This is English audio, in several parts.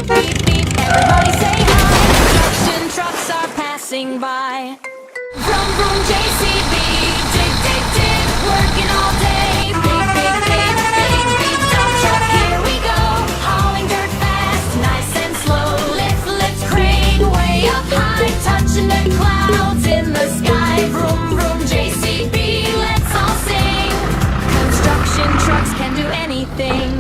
beep, beep, beep. Everybody say hi. Construction trucks are passing by. Vroom, vroom, JCB. Dig, dig, dig. Working all day. Big, big, big, big, big dump truck. Here we go. Hauling dirt fast, nice and slow. Lift, lift, crane way up high. Touching the clouds in the sky. Vroom, vroom, JCB. Let's all sing. Construction trucks can do anything.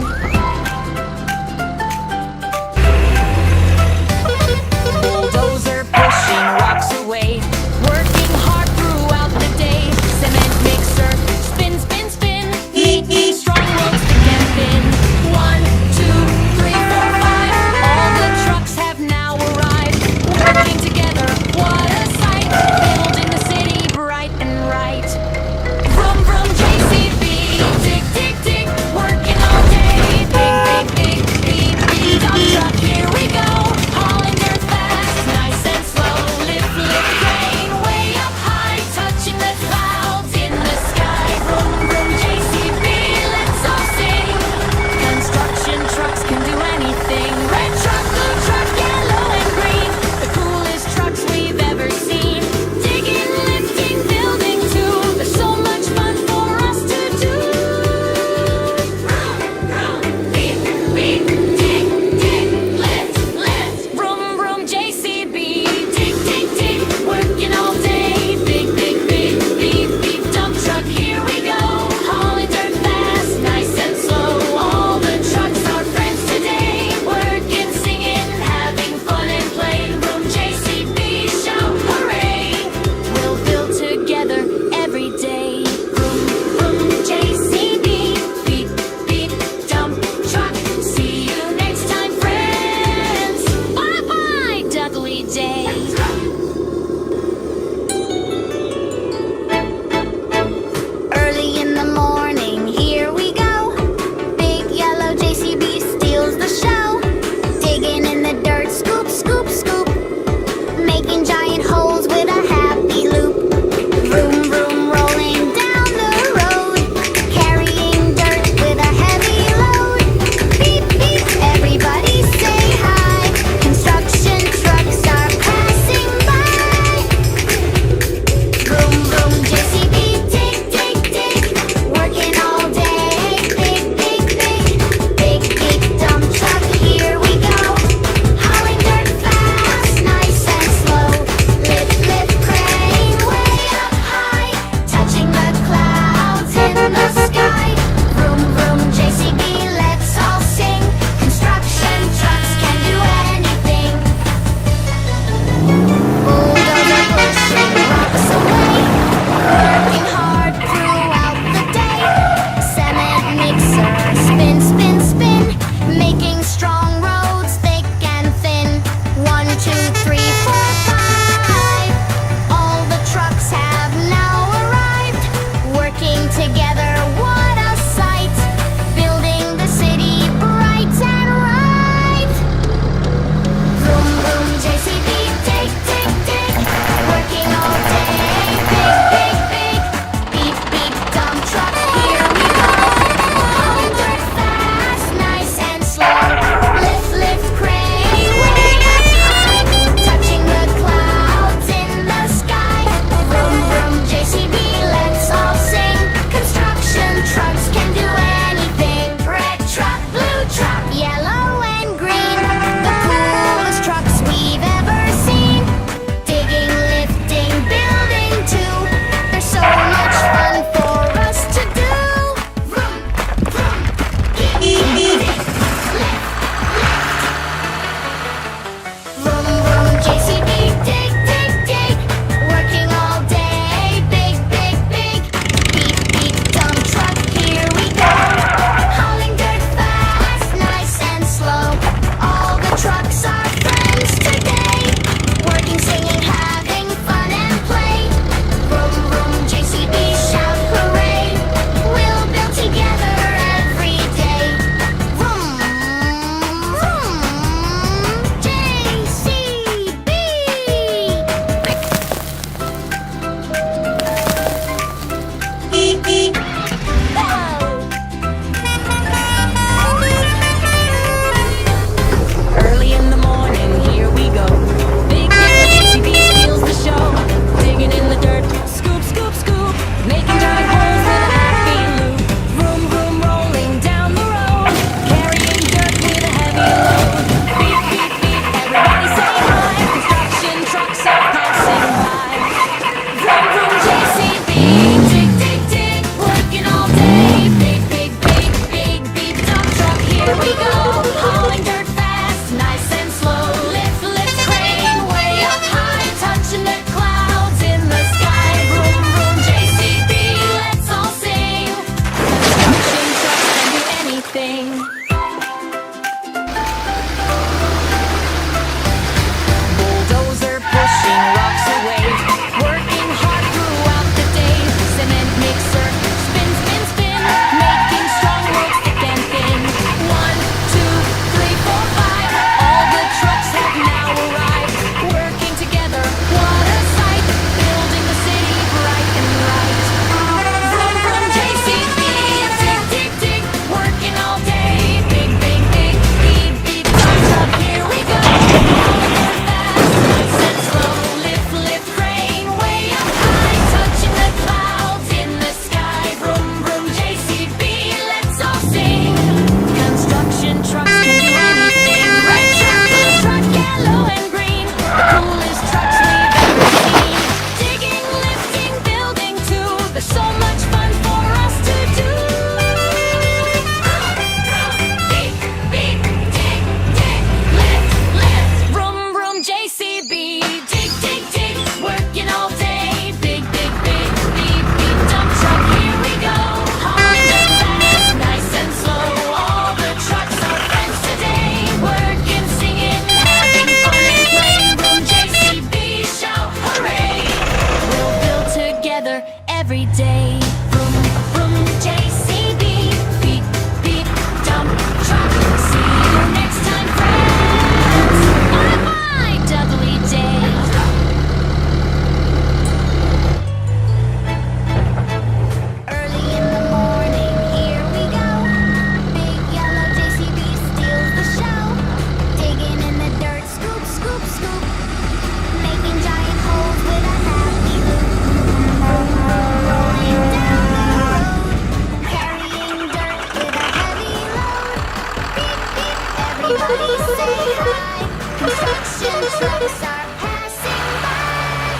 Everybody say hi. Construction trucks are passing by.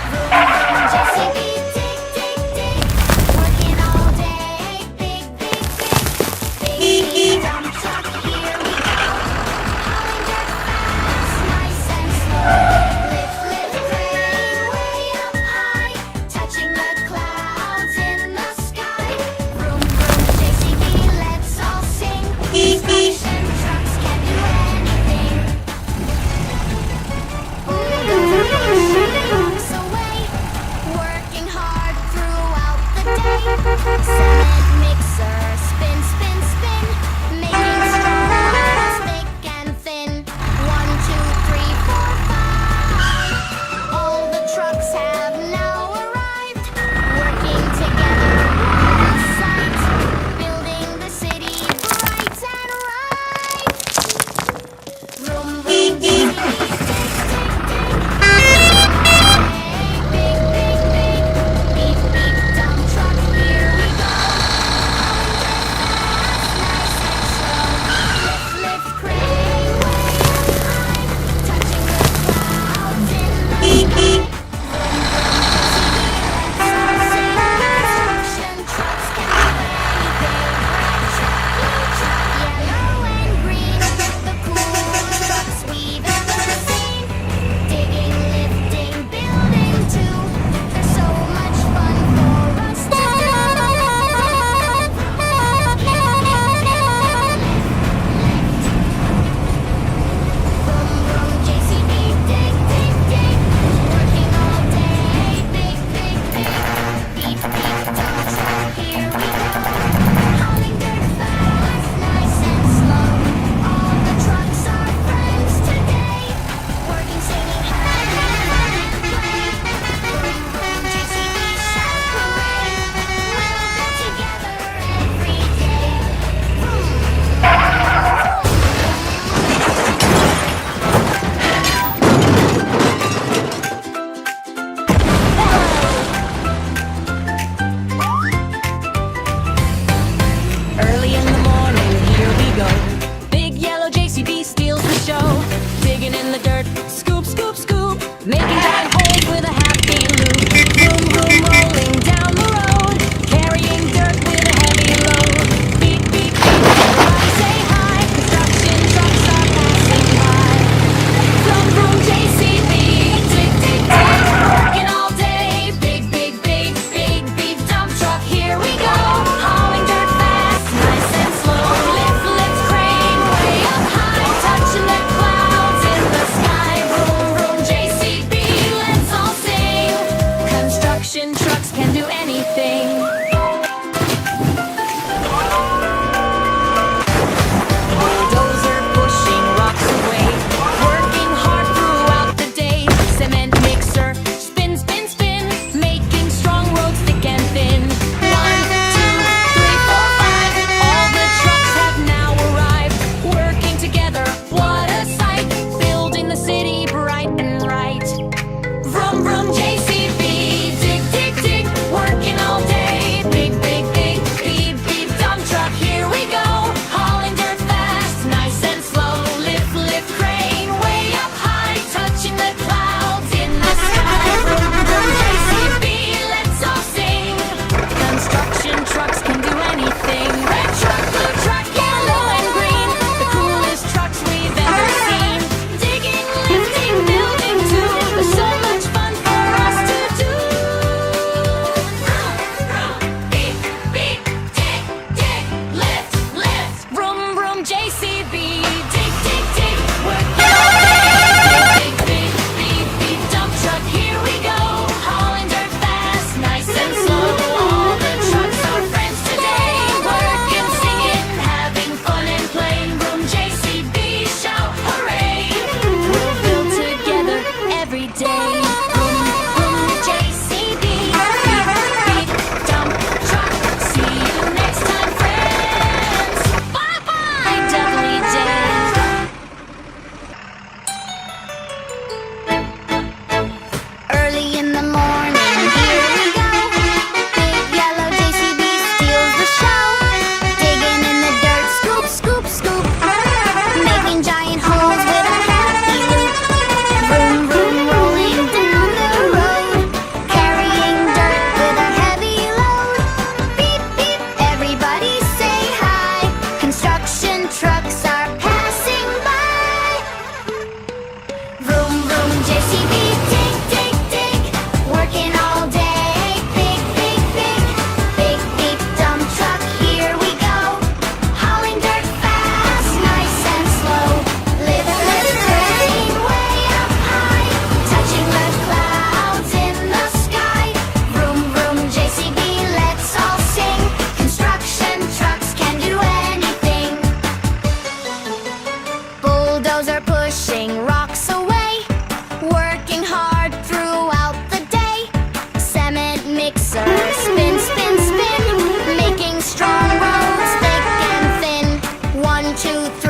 Vroom, vroom, JCB, dig, dig, dig. Working all day. Big, big, big. Big dump truck, here we go. Hauling dirt fast, nice and slow. Lift, lift, crane, way up high. Touching the clouds in the sky. Vroom, vroom, JCB, let's all sing. Construction trucks can do anything.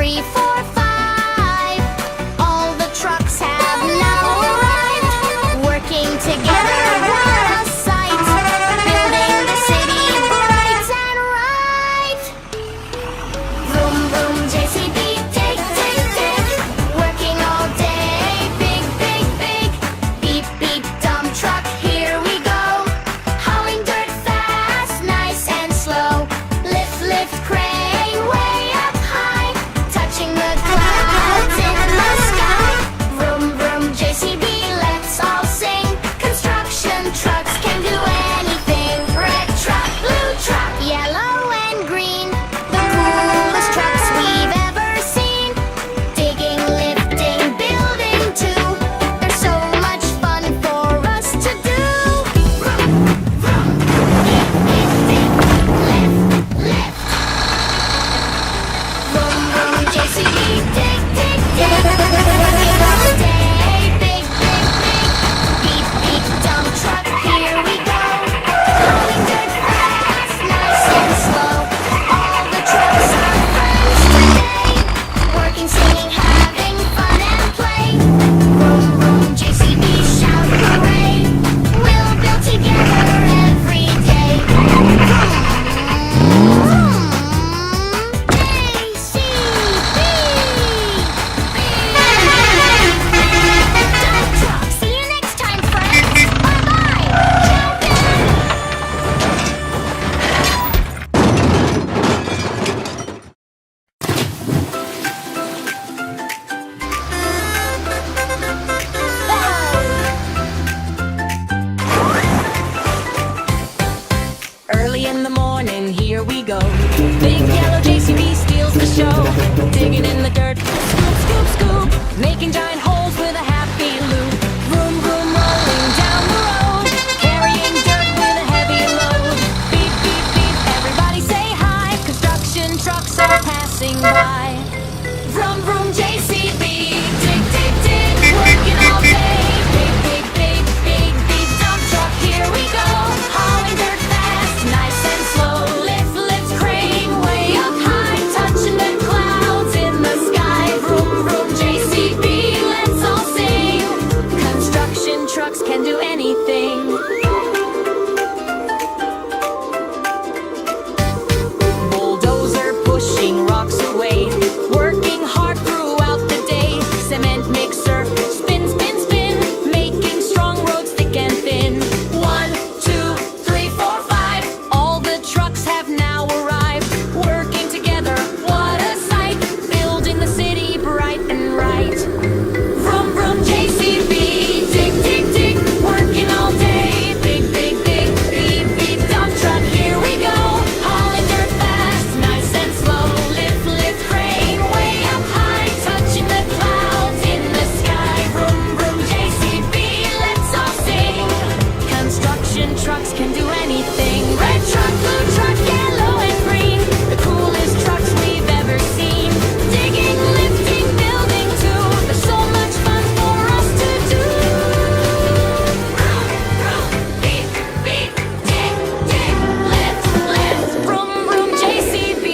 3, 4, 5. All the trucks have now arrived, working together. What a sight! Building the city bright and right. Vroom, vroom, JCB, dig, dig, dig. Working all day, big, big, big. Beep, beep, dump truck, here we go. Hauling dirt fast, nice and slow. Lift, lift, crane, way up high. Touching the clouds in the sky. Vroom, vroom, JCB, let's all sing. Construction trucks can do anything. Red truck, blue truck, yellow and green. The coolest trucks we've ever seen. Digging, lifting, building too. There's so much fun for us to do. Vroom, vroom, JCB, dig, dig, dig. Working all day, big, big, big. Beep, beep, dump truck, here we go. Going dirt fast, nice and slow. All the trucks are friends today. Working, singing, having fun and play. Vroom, vroom, JCB, shout hooray. We'll build together every day. See you next time, friends. Bye-bye. Early in the morning, here we go. Big yellow JCB steals the show. Digging in the dirt, scoop, scoop, scoop. Making giant holes with a happy loop. Vroom, vroom, rolling down the road. Carrying dirt with a heavy load. Beep, beep, beep, everybody say hi. Construction trucks are passing by. Vroom, vroom, JCB, dig, dig, dig. Working all day. Big, big, big, big, big dump truck, here we go. Hauling dirt fast, nice and slow. Lift, lift, crane, way up high. Touching the clouds in the sky. Vroom, vroom, JCB, let's all sing. Construction trucks can do anything. Bulldozer pushing rocks away. Working hard throughout the day. Cement mixer, spin, spin, spin. Making strong roads thick and thin. 1, 2, 3, 4, 5. All the trucks have now arrived. Working together, what a sight. Building the city bright and right. Vroom, vroom, JCB, dig, dig, dig. Working all day. Big, big, big, beep, beep, dump truck, here we go. Hauling dirt fast, nice and slow. Lift, lift, crane, way up high. Touching the clouds in the sky. Vroom, vroom, JCB, let's all sing. Construction trucks can do anything. Red truck, blue truck, yellow and green. The coolest trucks we've ever seen. Digging, lifting, building too. There's so much fun for us to do. Vroom, vroom, beep, beep, dig, dig, lift, lift. Vroom, vroom, JCB,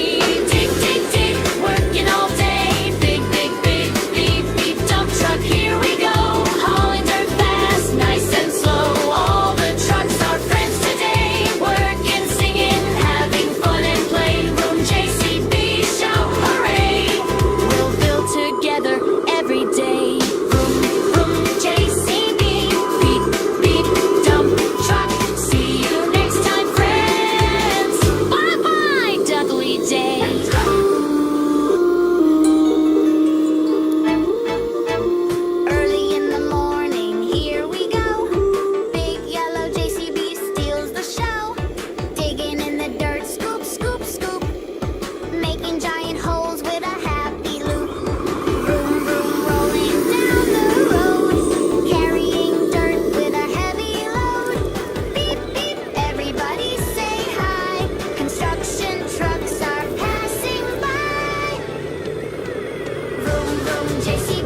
dig, dig, dig. Working all day. Big, big, big, beep, beep, dump truck, here we go. Hauling dirt fast, nice and slow. All the trucks are friends today. Working, singing, having fun and play. Vroom, JCB, shout hooray. We'll build together every day. Vroom, vroom, JCB, beep, beep, dump truck. See you next time, friends. Bye-bye, Dudley Day. Early in the morning, here we go. Big yellow JCB steals the show. Digging in the dirt, scoop, scoop, scoop. Making giant holes with a happy loop. Vroom, vroom, rolling down the road. Carrying dirt with a heavy load. Beep, beep, everybody say hi. Construction trucks are passing by. Vroom, vroom, JCB.